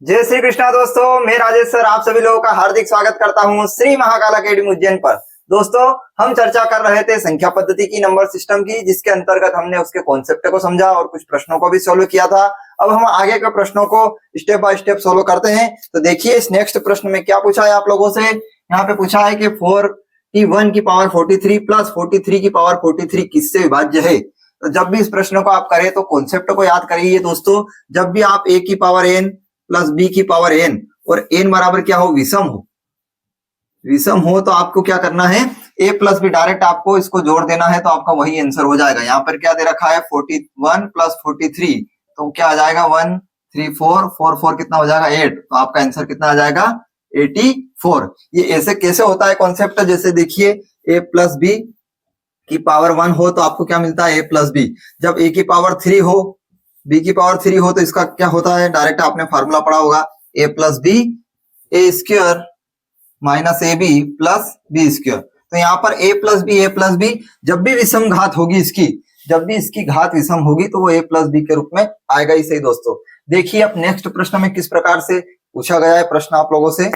जय श्री कृष्णा दोस्तों, मैं राजेश सर आप सभी लोगों का हार्दिक स्वागत करता हूं श्री महाकाल अकेडमी उज्जैन पर। दोस्तों, हम चर्चा कर रहे थे संख्या पद्धति की, नंबर सिस्टम की, जिसके अंतर्गत हमने उसके कॉन्सेप्ट को समझा और कुछ प्रश्नों को भी सोल्व किया था। अब हम आगे के प्रश्नों को स्टेप बाय स्टेप सोल्व करते हैं। तो देखिए इस नेक्स्ट प्रश्न में क्या पूछा है आप लोगों से। यहाँ पे पूछा है कि 41 की पावर 43 प्लस 43 की पावर 43 किससे विभाज्य है। तो जब भी इस प्रश्न को आप करें तो कॉन्सेप्ट को याद करिए दोस्तों। जब भी आप a की पावर n प्लस बी की पावर n और n बराबर क्या हो, विषम हो तो आपको क्या करना है, a प्लस बी डायरेक्ट आपको इसको जोड़ देना है तो आपका वही आंसर हो जाएगा। यहाँ पर क्या दे रखा है 41 प्लस 43, तो क्या आ जाएगा 1 3 4 4 4 कितना हो जाएगा 8, तो आपका आंसर कितना आ जाएगा 84। ये ऐसे कैसे होता है कॉन्सेप्ट, जैसे देखिए a प्लस बी की पावर 1 हो तो आपको क्या मिलता है a प्लस बी। जब a की पावर 3 हो, b की पावर 3 हो तो इसका क्या होता है, डायरेक्ट आपने फार्मूला पढ़ा होगा a plus B A square minus A B plus B square. तो यहाँ पर a प्लस बी जब भी विषम घात होगी इसकी, जब भी इसकी घात विषम होगी तो वो a प्लस बी के रूप में आएगा ही सही दोस्तों। देखिए अब नेक्स्ट प्रश्न में किस प्रकार से पूछा गया है प्रश्न आप लोगों से।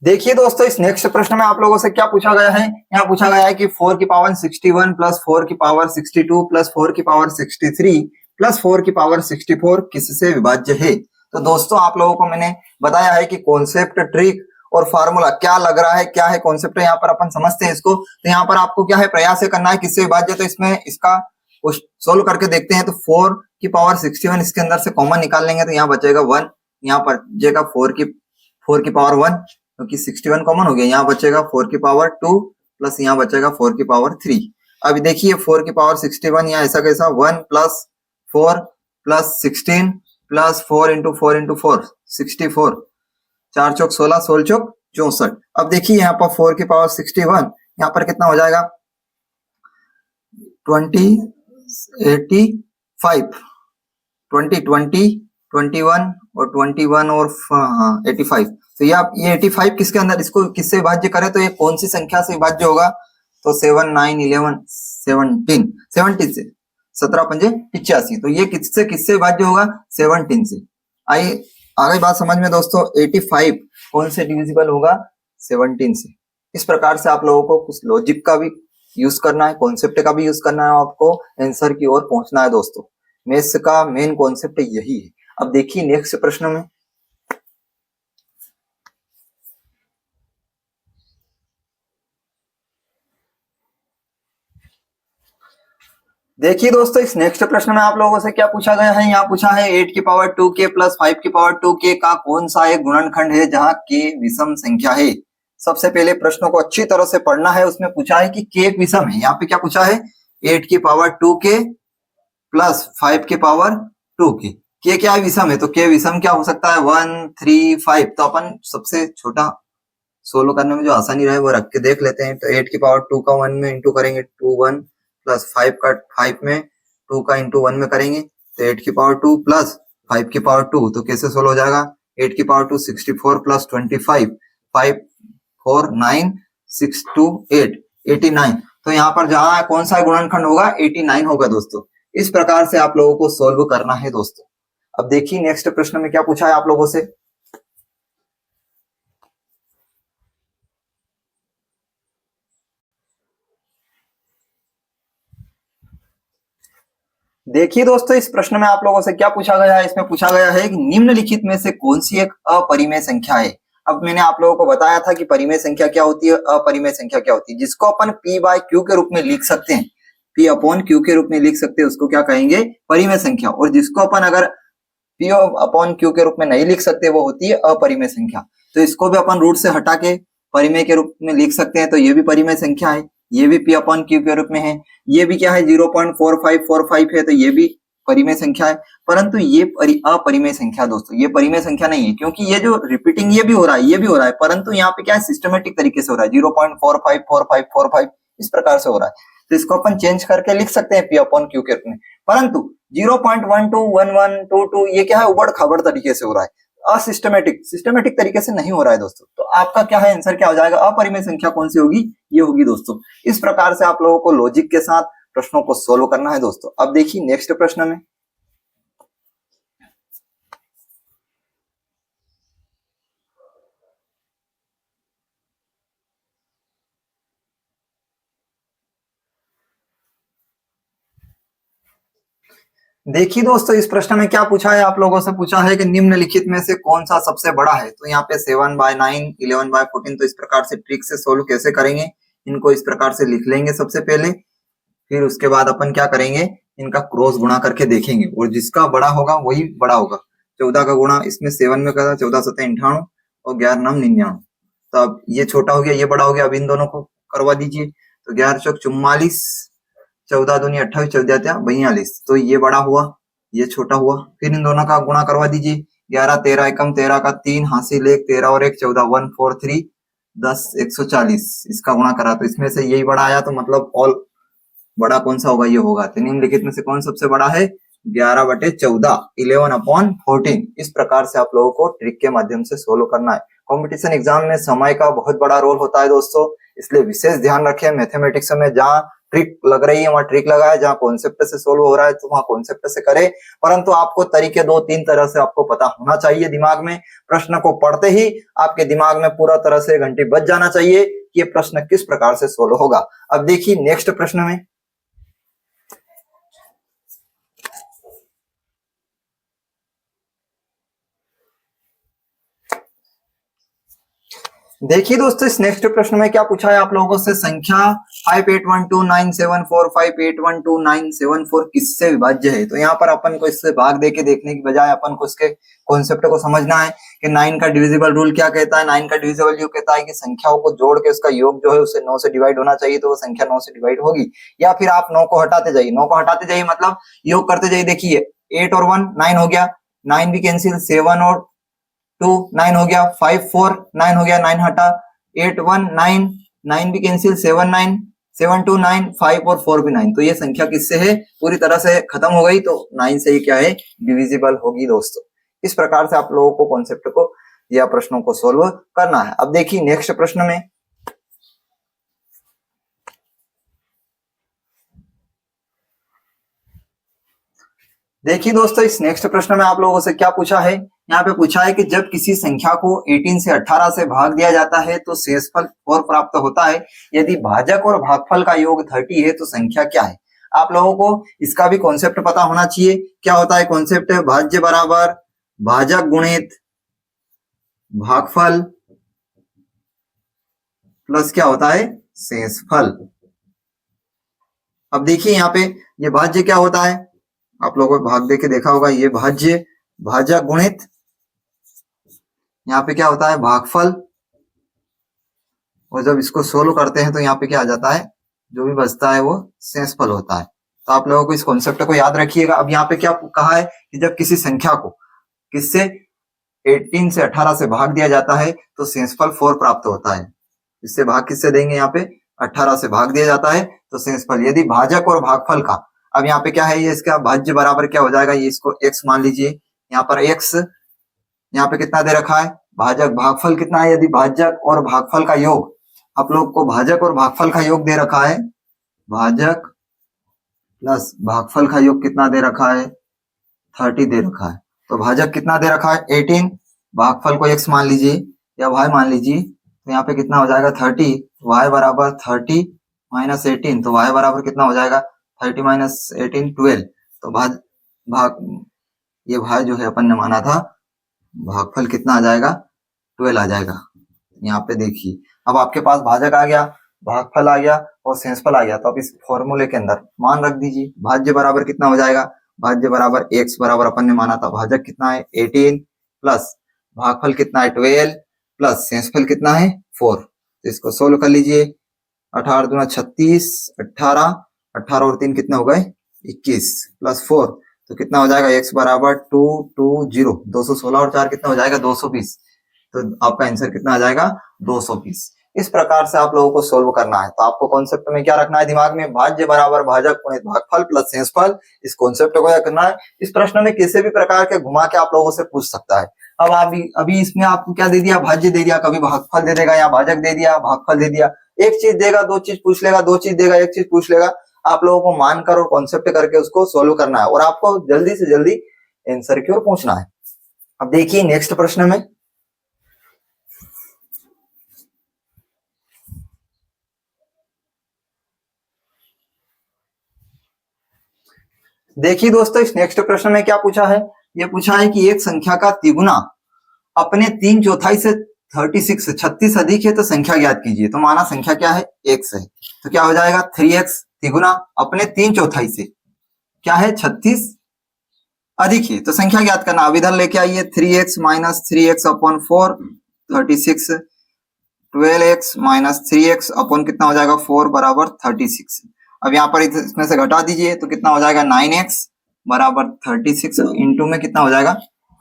देखिए दोस्तों इस नेक्स्ट प्रश्न में आप लोगों से क्या पूछा गया है। यहाँ पूछा गया है कि 4 की पावर 61 प्लस 4 की पावर 62 प्लस 4 की पावर 63 प्लस 4 की पावर 64 किससे विभाज्य है। तो दोस्तों आप लोगों को मैंने बताया है कि कॉन्सेप्ट, ट्रिक और फार्मूला क्या लग रहा है, क्या है कॉन्सेप्ट, यहाँ पर अपन समझते हैं इसको। तो यहाँ पर आपको क्या है, प्रयास करना है किससे विभाज्य। तो इसमें इसका सोल्व करके देखते हैं। तो 4 की पावर 61 इसके अंदर से कॉमन निकाल लेंगे तो यहाँ बचेगा 1, यहाँ पर बचेगा 4 की पावर 1 क्योंकि 61 कॉमन हो गया। यहाँ बचेगा 4 की पावर 2 प्लस यहाँ बचेगा 4 की पावर 3। अब देखिए 4 की पावर 61 यहाँ ऐसा कैसा 1 plus 4 plus 16 plus 4 into 4 into 4 64, 4 चौक 16, 16 चौक 64। अब देखिए यहाँ पर 4 की पावर 61 यहाँ पर कितना हो जाएगा 20 85 20 20 21 और 21 और 85। तो ये 85 किसके अंदर, इसको किससे विभाज्य करें तो ये कौन सी संख्या से विभाज्य होगा। तो 7 9 11 17 से 17 पंजे 85, तो ये किससे विभाज्य होगा 17 से। आइए आगे बात समझ में दोस्तों, 85 कौन से डिविजिबल होगा 17 से। इस प्रकार से आप लोगों को कुछ लॉजिक का भी यूज करना है, कॉन्सेप्ट का भी यूज करना है, आपको आंसर की ओर पहुंचना है दोस्तों। मैथ्स का मेन कॉन्सेप्ट यही है। अब देखिए नेक्स्ट प्रश्न में, देखिए दोस्तों इस नेक्स्ट प्रश्न में आप लोगों से क्या पूछा गया है। यहाँ पूछा है 8 की पावर 2k प्लस 5 की पावर 2k का कौन सा एक गुणनखंड है जहाँ k विषम संख्या है। सबसे पहले प्रश्नों को अच्छी तरह से पढ़ना है। उसमें पूछा है कि k एक विषम है। यहाँ पे क्या पूछा है 8 की पावर 2k प्लस 5 की पावर 2k, k क्या है विषम है, तो k विषम क्या हो सकता है 1 3 5। तो अपन सबसे छोटा सोल्व करने में जो आसानी रहे वो रख के देख लेते हैं। तो 8 की पावर 2 का 1 में इंटू करेंगे 2 1 प्लस 5 का 5 में 2 का इंटू 1 में करेंगे तो 8 की पावर 2 प्लस 5 की पावर 2, तो कैसे सोल्व हो जाएगा 8 की पावर 2 64 प्लस 25 5 4 9 6 2 8 89। तो यहाँ पर जहां कौन सा गुणनखंड होगा 89 होगा दोस्तों। इस प्रकार से आप लोगों को सोल्व करना है दोस्तों। अब देखिए नेक्स्ट प्रश्न में क्या पूछा है आप लोगों से। देखिए दोस्तों इस प्रश्न में आप लोगों से क्या पूछा गया है। इसमें पूछा गया है कि निम्नलिखित में से कौन सी एक अपरिमेय संख्या है। अब मैंने आप लोगों को बताया था कि परिमेय संख्या क्या होती है, अपरिमेय संख्या क्या होती है। जिसको अपन p बाय क्यू के रूप में लिख सकते हैं, p अपॉन क्यू के रूप में लिख सकते हैं, उसको क्या कहेंगे परिमेय संख्या। और जिसको अपन अगर p अपॉन क्यू के रूप में नहीं लिख सकते वो होती है अपरिमेय संख्या। तो इसको भी अपन रूट से हटा के परिमेय के रूप में लिख सकते हैं, तो ये भी परिमेय संख्या है। ये भी p अपॉन क्यू के रूप में है। ये भी क्या है 0.4545 है, तो ये भी परिमेय संख्या है। परंतु ये अपरिमेय संख्या दोस्तों, ये परिमेय संख्या नहीं है क्योंकि ये जो रिपीटिंग ये भी हो रहा है, ये भी हो रहा है, परंतु यहाँ पे क्या है सिस्टमेटिक तरीके से हो रहा है 0.454545 इस प्रकार से हो रहा है। तो इसको अपन चेंज करके लिख सकते हैं p अपॉन क्यू के रूप में। परंतु 0.121122 ये क्या है उबड़ खाबड़ तरीके से हो रहा है। असिस्टमेटिक सिस्टमेटिक तरीके से नहीं हो रहा है दोस्तों, तो आपका क्या है आंसर, क्या हो जाएगा, अपरिमेय संख्या कौन सी होगी, ये होगी दोस्तों। इस प्रकार से आप लोगों को लॉजिक के साथ प्रश्नों को सोल्व करना है दोस्तों। अब देखिए नेक्स्ट प्रश्न में, देखिए दोस्तों इस प्रश्न में क्या पूछा है, आप लोगों से पूछा है कि निम्नलिखित में से कौन सा सबसे बड़ा है। तो यहाँ पे 7/9, 11/14, तो इस प्रकार से ट्रिक से सोल्व कैसे करेंगे, इनको इस प्रकार से लिख लेंगे सबसे पहले, फिर उसके बाद अपन क्या करेंगे, इनका क्रॉस गुणा करके देखेंगे और जिसका बड़ा होगा वही बड़ा होगा। 14 का गुणा इसमें 7 में करा, 14 7 98 और 11 9 99। तो अब ये छोटा हो गया, ये बड़ा हो गया, अब इन दोनों को करवा दीजिए। तो 11 चौक 44, 14 दूनी 28, 14 42, तो ये बड़ा हुआ, ये छोटा हुआ। फिर इन दोनों का गुणा करवा दीजिए, 11 13 एकम 13 का 3 हासिल 1, 13 और 1 14, 1 4 3 10 140, इसका गुणा करा तो इसमें से यही बड़ा आया, तो मतलब ऑल बड़ा कौन सा होगा, ये होगा। तो निम्नलिखित में से कौन सबसे बड़ा है, 11/14, 11/14। इस प्रकार से आप लोगों को ट्रिक के माध्यम से सोल्व करना है। कंपटीशन एग्जाम में समय का बहुत बड़ा रोल होता है दोस्तों, इसलिए विशेष ध्यान रखें। मैथमेटिक्स में जहाँ ट्रिक लग रही है वहां ट्रिक लगाए, जहाँ कॉन्सेप्ट से सोल्व हो रहा है तो वहां कॉन्सेप्ट से करे, परंतु आपको तरीके 2-3 तरह से आपको पता होना चाहिए दिमाग में। प्रश्न को पढ़ते ही आपके दिमाग में पूरा तरह से घंटी बज जाना चाहिए कि ये प्रश्न किस प्रकार से सोल्व होगा। अब देखिए नेक्स्ट प्रश्न में, देखिए दोस्तों इस नेक्स्ट प्रश्न में क्या पूछा है आप लोगों से, संख्या 58129745 581297 किससे विभाज्य है। तो यहाँ पर अपन को इससे भाग देके देखने की बजाय अपन को इसके कॉन्सेप्ट को समझना है कि 9 का डिविजिबल रूल क्या कहता है। 9 का डिविजिबल यूं कहता है कि संख्याओं को जोड़ के उसका योग जो है उससे 9 से डिवाइड होना चाहिए, तो वो संख्या 9 से डिवाइड होगी। या फिर आप 9 को हटाते जाइए, 9 को हटाते जाइए मतलब योग करते जाइए। देखिए 8 और 1 9 हो गया, 9 भी कैंसिल, 7 और 2 9 हो गया, 5 4 9 हो गया, 9 हटा, 8 1 9 9 भी कैंसिल, 7 9 7 2 9 5 और 4 भी 9। तो ये संख्या किससे है, पूरी तरह से खत्म हो गई, तो 9 से ही क्या है, डिविजिबल होगी दोस्तों। इस प्रकार से आप लोगों को कॉन्सेप्ट को या प्रश्नों को सोल्व करना है। अब देखिए नेक्स्ट प्रश्न में, देखिए दोस्तों इस नेक्स्ट प्रश्न में आप लोगों से क्या पूछा है, यहाँ पे पूछा है कि जब किसी संख्या को 18 से 18 से भाग दिया जाता है तो शेषफल 4 प्राप्त होता है। यदि भाजक और भागफल का योग 30 है तो संख्या क्या है। आप लोगों को इसका भी कॉन्सेप्ट पता होना चाहिए। क्या होता है कॉन्सेप्ट, भाज्य बराबर भाजक गुणित भागफल प्लस क्या होता है, शेषफल। अब देखिए यहाँ पे ये भाज्य क्या होता है, आप लोगों को भाग देके देखा होगा, ये भाज्य भाजक गुणित, यहाँ पे क्या होता है भागफल, और जब इसको सोल्व करते हैं तो यहाँ पे क्या आ जाता है, जो भी बचता है वो शेषफल होता है। तो आप लोगों को इस कॉन्सेप्ट को याद रखिएगा। अब यहाँ पे क्या कहा है कि जब किसी संख्या को किससे 18 से 18 से भाग दिया जाता है तो शेषफल 4 प्राप्त होता है। इससे भाग किससे देंगे, यहाँ पे 18 से भाग दिया जाता है तो शेषफल। यदि भाजक और भागफल का, अब यहाँ पे क्या है, ये इसका भाज्य बराबर क्या हो जाएगा, ये इसको x मान लीजिए, यहाँ पर x, यहाँ पे कितना दे रखा है भाजक, भागफल कितना है, यदि भाजक और भागफल का योग, आप लोग को भाजक और भागफल का योग दे रखा है, भाजक प्लस भागफल का योग कितना दे रखा है, 30 दे रखा है। तो भाजक कितना दे रखा है 18, भागफल को x मान लीजिए या y मान लीजिए, तो यहाँ पे कितना हो जाएगा 30, y बराबर 30 माइनस 18, तो y बराबर कितना हो जाएगा 30 माइनस 18 12। तो भाग ये भाग जो है अपन ने माना था, भागफल कितना आ जाएगा 12 आ जाएगा। यहाँ पे देखिए अब आपके पास भाजक आ गया, भागफल आ गया और शेषफल आ गया, तो आप इस फॉर्मूले के अंदर मान रख दीजिए। भाज्य बराबर कितना हो जाएगा, भाज्य बराबर x बराबर अपन ने माना था भाजक कितना है 18 प्लस भागफल कितना है 12 प्लस शेषफल कितना है 4। तो इसको सोल्व कर लीजिए, 18 दूना 36, 18 18 और 3 कितने हो गए 21 प्लस 4, तो कितना हो जाएगा x बराबर 220, 216 और 4 कितना हो जाएगा 220। तो आपका आंसर कितना आ जाएगा 220। इस प्रकार से आप लोगों को सोल्व करना है। तो आपको कॉन्सेप्ट में क्या रखना है दिमाग में, भाज्य बराबर भाजक गुणित भागफल प्लस शेषफल, इस कॉन्सेप्ट को क्या करना है। इस प्रश्न में किसी भी प्रकार के घुमा के आप लोगों से पूछ सकता है। अब आप अभी इसमें आपको क्या दे दिया, भाज्य दे दिया, कभी भागफल दे देगा या भाजक दे दिया, भागफल दे दिया, एक चीज देगा, दो चीज पूछ लेगा, दो चीज देगा, एक चीज पूछ लेगा। आप लोगों को मानकर और कॉन्सेप्ट करके उसको सोल्व करना है और आपको जल्दी से जल्दी आंसर की ओर पहुंचना है। अब देखिए नेक्स्ट प्रश्न में, देखिए दोस्तों इस नेक्स्ट प्रश्न में क्या पूछा है, ये पूछा है कि एक संख्या का तिगुना अपने 3/4 से 36 अधिक है तो संख्या ज्ञात कीजिए। तो माना संख्या क्या है, x है, तो क्या हो जाएगा 3x तिगुना अपने 3/4 से क्या है 36 अधिक है, तो संख्या ज्ञात करना। अब इधर लेके आइए 3x minus 3x upon 4 36, 12x minus 3x upon कितना हो जाएगा 4 बराबर 36। अब यहाँ पर इसमें से घटा दीजिए तो कितना हो जाएगा 9x बराबर 36 इंटू में कितना हो जाएगा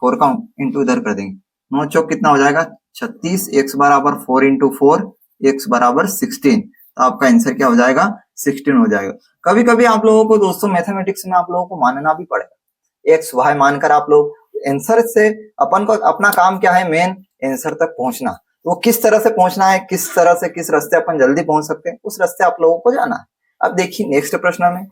4 का इंटू इधर कर देंगे, 9 चौक कितना हो जाएगा 36, x बराबर 4 इंटू 4, x बराबर 16। तो आपका आंसर क्या हो जाएगा 16 हो जाएगा। कभी कभी आप लोगों को दोस्तों मैथमेटिक्स में आप लोगों को मानना भी पड़ेगा, x y मानकर आप लोग आंसर से अपन को अपना काम क्या है मेन आंसर तक पहुंचना, वो किस तरह से पहुंचना है, किस तरह से किस रास्ते अपन जल्दी पहुंच सकते हैं उस रास्ते आप लोगों को जाना है। अब देखिए नेक्स्ट प्रश्न में,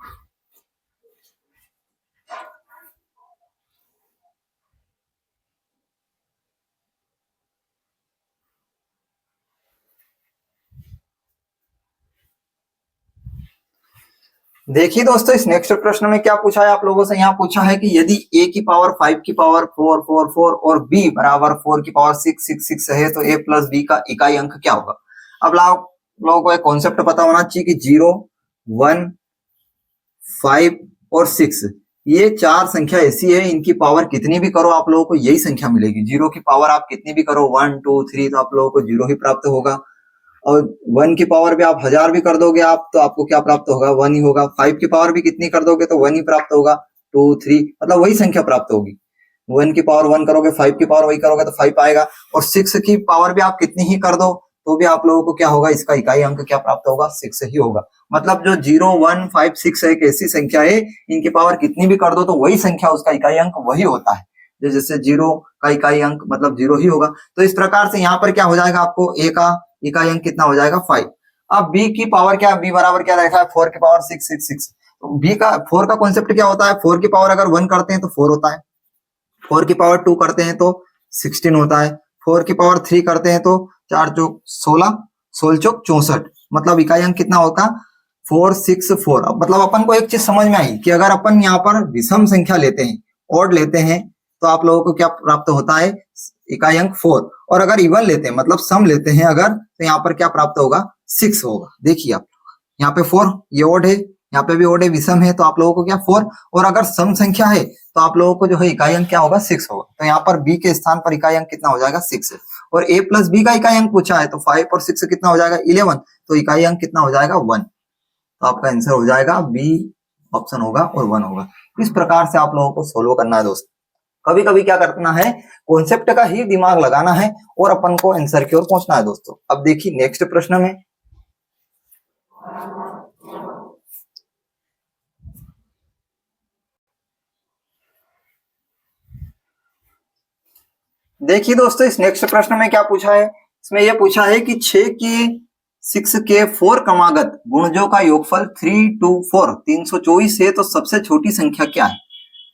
देखिए दोस्तों इस नेक्स्ट प्रश्न में क्या पूछा है आप लोगों से, यहाँ पूछा है कि यदि a की पावर 5 की पावर 4 4 4 और b बराबर 4 की पावर 6 6 6 है तो a प्लस b का इकाई अंक क्या होगा। अब लोगों को एक कॉन्सेप्ट पता होना चाहिए कि 0 1 5 और 6 ये चार संख्या ऐसी है, इनकी पावर कितनी भी करो आप लोगों को यही संख्या मिलेगी। 0 की पावर आप कितनी भी करो 1 2 3 तो आप लोगों को 0 ही प्राप्त होगा, और 1 की पावर भी आप 1000 भी कर दोगे आप तो आपको क्या प्राप्त होगा 1 ही होगा। 5 की पावर भी कितनी कर दोगे तो 1 ही प्राप्त होगा, 2 3 मतलब वही संख्या प्राप्त होगी। 1 की पावर 1 करोगे, 5 की पावर वही करोगे तो 5 आएगा, और 6 की पावर भी आप कितनी ही कर दो तो भी आप लोगों को क्या होगा, इसका इकाई अंक क्या प्राप्त होगा 6 ही होगा। मतलब जो 0 1 5 6 है एक ऐसी संख्या है, इनकी पावर कितनी भी कर दो तो वही संख्या उसका इकाई अंक वही होता है। जैसे 0 का इकाई अंक मतलब 0 ही होगा। तो इस प्रकार से यहाँ पर क्या हो जाएगा, आपको a का इकाई अंक कितना हो जाएगा 5। अब b की पावर क्या, b बराबर क्या रखा है 4 की पावर 6 6 6। तो b का 4 का कॉन्सेप्ट क्या होता है, 4 की पावर अगर 1 करते हैं तो 4 होता है, 4 की पावर 2 करते हैं तो 16 होता है, 4 की पावर 3 करते हैं तो 4 चौक 16, 16 चौक 64, मतलब इकाई अंक कितना होगा 4 6 4। अब मतलब अपन को एक चीज समझ में आई कि अगर अपन यहाँ पर विषम संख्या लेते हैं, ऑड लेते हैं तो आप लोगों को क्या प्राप्त होता है इकाई अंक 4, और अगर इवन लेते हैं मतलब सम लेते हैं अगर तो यहाँ पर क्या प्राप्त होगा 6 होगा। देखिए आप यहाँ पे 4 ये ऑड है, यहाँ पे भी ऑड है, विषम है तो आप लोगों को क्या 4, और अगर सम संख्या है तो आप लोगों को जो है इकाई अंक क्या होगा 6 होगा। तो यहाँ पर b के स्थान पर इकाई अंक कितना हो जाएगा 6 है, और a प्लस b का इकाई अंक पूछा है तो 5 और 6 कितना हो जाएगा 11, तो इकाई अंक कितना हो जाएगा 1। तो आपका आंसर हो जाएगा b ऑप्शन होगा और 1 होगा। इस प्रकार से आप लोगों को सोल्व करना है दोस्त। कभी कभी क्या करना है कॉन्सेप्ट का ही दिमाग लगाना है और अपन को आंसर की ओर पहुंचना है दोस्तों। अब देखिए नेक्स्ट प्रश्न में, देखिए दोस्तों इस नेक्स्ट प्रश्न में क्या पूछा है, इसमें यह पूछा है कि 6 के 4 क्रमागत गुणजों का योगफल 3 2 4 324 है तो सबसे छोटी संख्या क्या है।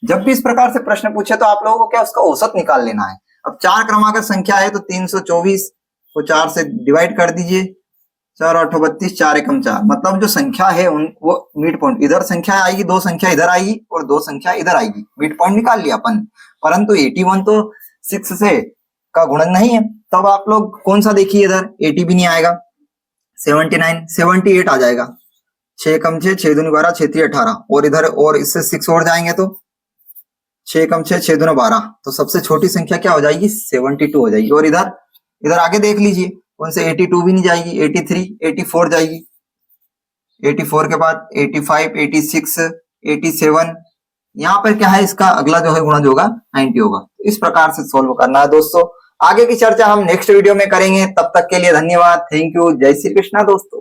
जब भी इस प्रकार से प्रश्न पूछे तो आप लोगों को क्या उसका औसत निकाल लेना है। अब 4 क्रमागत संख्या है तो 324 को 4 से डिवाइड कर दीजिए, 4 8 32 4 एकम 4, मतलब जो संख्या है वो मिड पॉइंट इधर संख्या आएगी, 2 संख्या इधर आएगी और 2 संख्या इधर आएगी, मिड पॉइंट निकाल लिया अपन। परंतु 81 तो 6 से का गुणन नहीं है, तब आप लोग कौन सा देखिए इधर 80 भी नहीं आएगा, 79 78 आ जाएगा, 6 कम 6 6 दूनी 12 6 3 18, और इधर और इससे 6 और जाएंगे तो 6 कम 6 6 दूना 12, तो सबसे छोटी संख्या क्या हो जाएगी 72 हो जाएगी। और इधर इधर आगे देख लीजिए कौन से 82 भी नहीं जाएगी, 83 84 जाएगी, 84 के बाद 85 86 87, यहाँ पर क्या है इसका अगला जो है गुणज होगा 90 होगा। इस प्रकार से सोल्व करना है दोस्तों। आगे की चर्चा हम नेक्स्ट वीडियो में करेंगे, तब तक के लिए धन्यवाद, थैंक यू, जय श्री कृष्णा दोस्तों।